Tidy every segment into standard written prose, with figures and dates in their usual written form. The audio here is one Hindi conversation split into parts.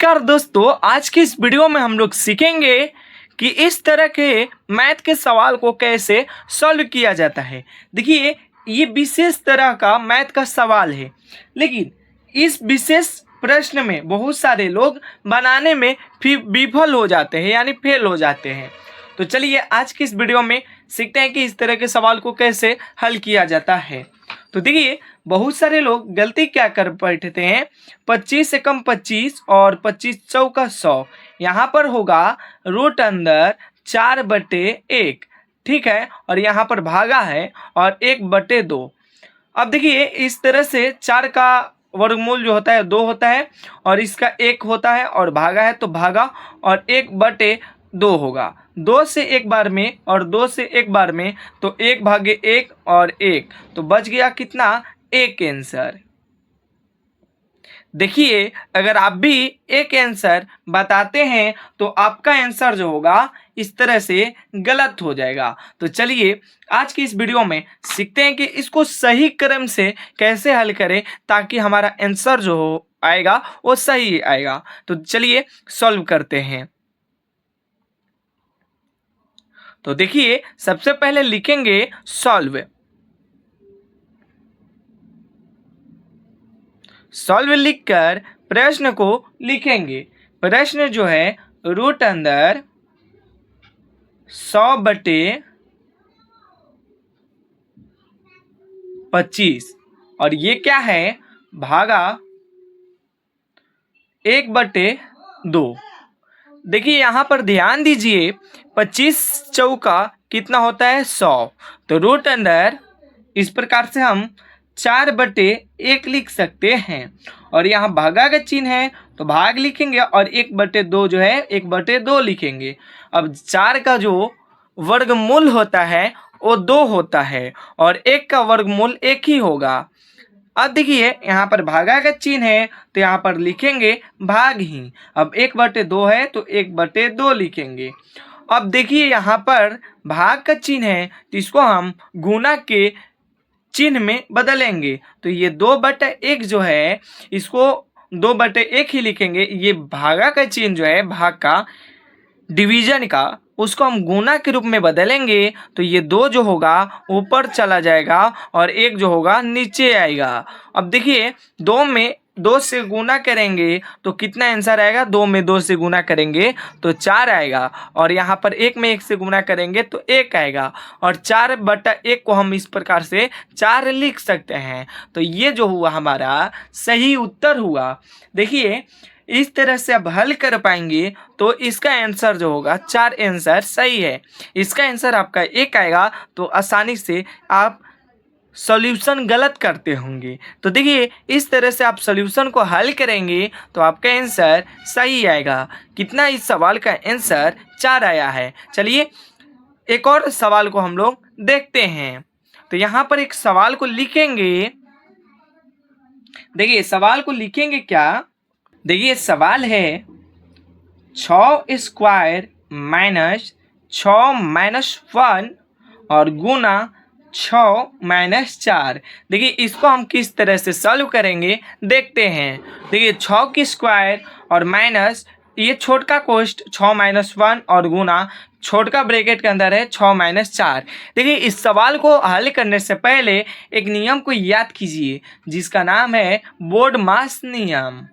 नमस्कार दोस्तों, आज की इस वीडियो में हम लोग सीखेंगे कि इस तरह के मैथ के सवाल को कैसे सॉल्व किया जाता है। देखिए, ये विशेष तरह का मैथ का सवाल है, लेकिन इस विशेष प्रश्न में बहुत सारे लोग बनाने में विफल हो जाते हैं, यानी फेल हो जाते हैं। तो चलिए आज की इस वीडियो में सीखते हैं कि इस तरह के सवाल को कैसे हल किया जाता है। तो देखिए, बहुत सारे लोग गलती क्या कर बैठते हैं, 25 से कम 25 और 25 चौका 100। यहाँ पर होगा रूट अंदर 4/1, ठीक है, और यहाँ पर भागा है और 1/2। अब देखिए, इस तरह से 4 का वर्गमूल जो होता है 2 होता है और इसका 1 होता है और भागा है तो भागा और 1/2 होगा। 2 से एक बार में और 2 से एक बार में तो 1/1 और 1, तो बच गया कितना, 1 आंसर। देखिए, अगर आप भी एक आंसर बताते हैं तो आपका आंसर जो होगा इस तरह से गलत हो जाएगा। तो चलिए आज की इस वीडियो में सीखते हैं कि इसको सही क्रम से कैसे हल करें ताकि हमारा आंसर जो हो आएगा वो सही आएगा। तो चलिए सॉल्व करते हैं। तो देखिए, सबसे पहले लिखेंगे सॉल्व। सॉल्व लिखकर प्रश्न को लिखेंगे। प्रश्न जो है रूट अंदर 100/25 और ये क्या है, भागा 1/2। देखिए यहाँ पर ध्यान दीजिए, 25 चौका कितना होता है, 100। तो रूट अंदर इस प्रकार से हम 4/1 लिख सकते हैं और यहाँ भागा का चिन्ह है तो भाग लिखेंगे और 1/2 जो है 1/2 लिखेंगे। अब 4 का जो वर्गमूल होता है वो 2 होता है और 1 का वर्गमूल 1 ही होगा। अब देखिए यहाँ पर भागा का चिन्ह है तो यहाँ पर लिखेंगे भाग ही। अब 1/2 है तो 1/2 लिखेंगे। अब देखिए यहाँ पर भाग का चिन्ह है तो इसको हम गुना के चिन्ह में बदलेंगे। तो ये 2/1 जो है इसको 2/1 ही लिखेंगे। ये भागा का चिन्ह जो है, भाग का, डिवीजन का, उसको हम गुना के रूप में बदलेंगे। तो ये 2 जो होगा ऊपर चला जाएगा और 1 जो होगा नीचे आएगा। अब देखिए 2 में 2 से गुना करेंगे तो कितना आंसर आएगा, 2 में 2 से गुना करेंगे तो 4 आएगा और यहाँ पर 1 में 1 से गुना करेंगे तो 1 आएगा और 4/1 को हम इस प्रकार से 4 लिख सकते हैं। तो ये जो हुआ हमारा सही उत्तर हुआ। देखिए इस तरह से आप हल कर पाएंगे तो इसका आंसर जो होगा 4 आंसर सही है। इसका आंसर आपका 1 आएगा तो आसानी से आप सॉल्यूशन गलत करते होंगे। तो देखिए इस तरह से आप सॉल्यूशन को हल करेंगे तो आपका आंसर सही आएगा। कितना, इस सवाल का आंसर 4 आया है। चलिए एक और सवाल को हम लोग देखते हैं। तो यहाँ पर एक सवाल को लिखेंगे। देखिए सवाल को लिखेंगे क्या, देखिए सवाल है 6 स्क्वायर माइनस 6-1 और गुना 6-4। देखिए इसको हम किस तरह से सॉल्व करेंगे देखते हैं। देखिए 6 की स्क्वायर और माइनस ये छोटा कोष्ठ 6-1 और गुना छोटा ब्रैकेट के अंदर है 6-4। देखिए इस सवाल को हल करने से पहले एक नियम को याद कीजिए जिसका नाम है बोर्डमास नियम।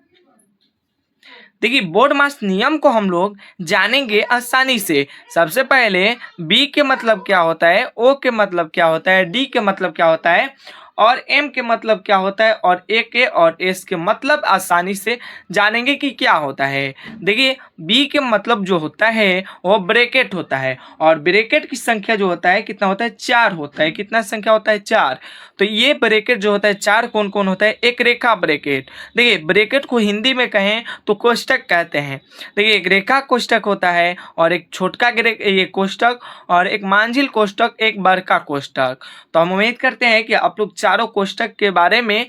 देखिए बोर्डमास नियम को हम लोग जानेंगे आसानी से। सबसे पहले बी के मतलब क्या होता है, ओ के मतलब क्या होता है, डी के मतलब क्या होता है और एम के मतलब क्या होता है और ए के और एस के मतलब आसानी से जानेंगे कि क्या होता है। देखिए बी के मतलब जो होता है वो ब्रैकेट होता है और ब्रैकेट की संख्या जो होता है कितना होता है, 4 होता है। कितना संख्या होता है, 4। तो ये ब्रैकेट जो होता है 4 कौन कौन होता है, एक रेखा ब्रैकेट। देखिए ब्रैकेट को हिंदी में कहें तो कोष्टक कहते हैं। देखिए एक रेखा कोष्टक होता है और एक छोटका ये कोष्टक और एक मंजिल कोष्टक, एक बड़का कोष्टक। तो हम उम्मीद करते हैं कि आप लोग चारों कोष्टक के बारे में,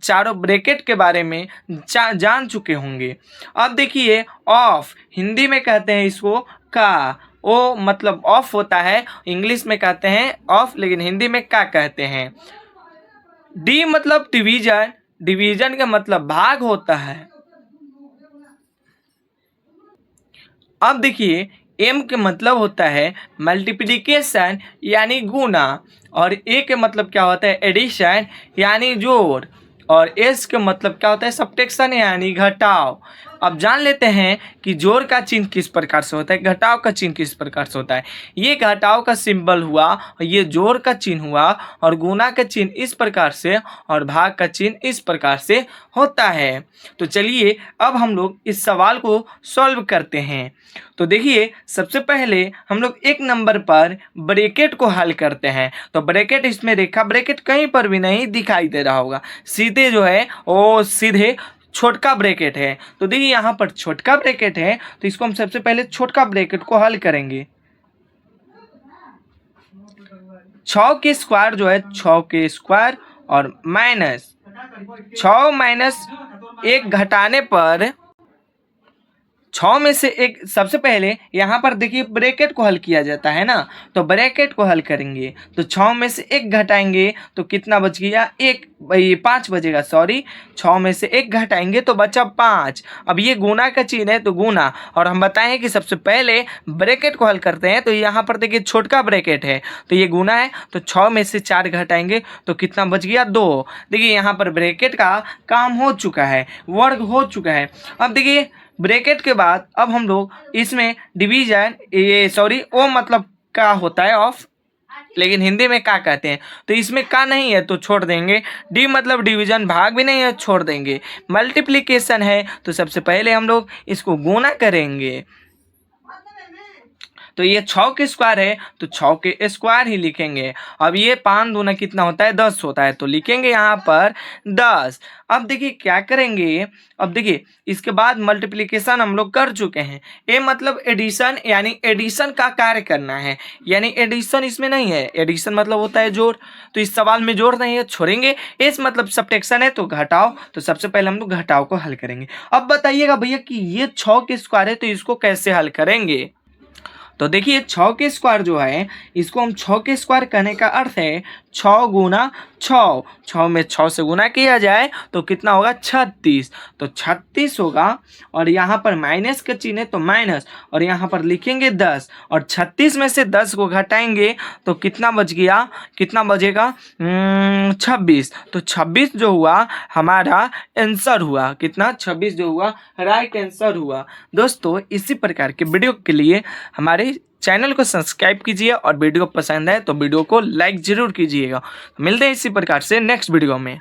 चारों ब्रैकेट के बारे में जान चुके होंगे। अब देखिए ऑफ, हिंदी में कहते हैं इसको का, ओ मतलब ऑफ होता है, इंग्लिश में कहते हैं ऑफ लेकिन हिंदी में का कहते हैं। डी मतलब डिवीजन, डिवीजन का मतलब भाग होता है। अब देखिए m के मतलब होता है मल्टीप्लिकेशन यानी गुना, और a के मतलब क्या होता है एडिशन यानी जोड़, और s के मतलब क्या होता है सब्ट्रैक्शन यानी घटाव। अब जान लेते हैं कि जोड़ का चिन्ह किस प्रकार से होता है, घटाव का चिन्ह किस प्रकार से होता है। ये घटाव का सिंबल हुआ, ये जोड़ का चिन्ह हुआ, और गुना का चिन्ह इस प्रकार से, और भाग का चिन्ह इस प्रकार से होता है। तो चलिए अब हम लोग इस सवाल को सॉल्व करते हैं। तो देखिए सबसे पहले हम लोग एक नंबर पर ब्रैकेट को हल करते हैं। तो ब्रैकेट इसमें रेखा ब्रैकेट कहीं पर भी नहीं दिखाई दे रहा होगा, सीधे जो है वो सीधे छोटका ब्रैकेट है। तो देखिए यहाँ पर छोटका ब्रैकेट है, तो इसको हम सबसे पहले छोटका ब्रैकेट को हल करेंगे। 6 के स्क्वायर जो है 6 के स्क्वायर और माइनस 6 माइनस 1 घटाने पर 6 में से एक, सबसे पहले यहाँ पर देखिए ब्रैकेट को हल किया जाता है ना, तो ब्रैकेट को हल करेंगे तो 6 में से 1 घटाएंगे तो कितना बच गया 1, 5 बचेगा, सॉरी 6 में से 1 घटाएंगे तो बचा 5। अब ये गुना का चिन्ह है तो गुना, और हम बताएं कि सबसे पहले ब्रैकेट को हल करते हैं। तो यहाँ पर देखिए छोटका ब्रैकेट है तो ये गुना है, तो 6 में से 4 घटाएंगे तो कितना बच गया 2। देखिए यहाँ पर ब्रैकेट का काम हो चुका है, वर्ग हो चुका है। अब देखिए ब्रैकेट के बाद अब हम लोग इसमें डिवीजन, ये सॉरी ओ मतलब का होता है ऑफ, लेकिन हिंदी में का कहते हैं, तो इसमें का नहीं है तो छोड़ देंगे। डी मतलब डिवीजन, भाग भी नहीं है छोड़ देंगे। मल्टीप्लिकेशन है तो सबसे पहले हम लोग इसको गुना करेंगे। तो ये 6 के स्क्वायर है तो 6 के स्क्वायर ही लिखेंगे। अब ये 5 दूना कितना होता है 10 होता है, तो लिखेंगे यहाँ पर 10। अब देखिए क्या करेंगे, अब देखिए इसके बाद मल्टीप्लिकेशन हम लोग कर चुके हैं। ए मतलब एडिशन यानी एडिशन का कार्य करना है, यानी एडिशन इसमें नहीं है, एडिशन मतलब होता है जोड़, तो इस सवाल में जोड़ नहीं है छोड़ेंगे। एस मतलब सब्ट्रैक्शन है तो घटाओ, तो सबसे पहले हम लोग घटाव को हल करेंगे। अब बताइएगा भैया कि ये 6 के स्क्वायर है तो इसको कैसे हल करेंगे। तो देखिए 6 के स्क्वायर जो है इसको हम 6 के स्क्वायर कहने का अर्थ है 6 गुना 6, 6 में 6 से गुना किया जाए तो कितना होगा 36, तो 36 होगा। और यहाँ पर माइनस का चिन्ह है तो माइनस, और यहाँ पर लिखेंगे 10, और 36 में से 10 को घटाएंगे तो कितना बच गया, कितना बचेगा 26। तो 26 जो हुआ हमारा आंसर हुआ, कितना 26 जो हुआ राइट आंसर हुआ। दोस्तों इसी प्रकार के वीडियो के लिए हमारे चैनल को सब्सक्राइब कीजिए, और वीडियो पसंद है तो वीडियो को लाइक जरूर कीजिएगा। मिलते हैं इसी प्रकार से नेक्स्ट वीडियो में।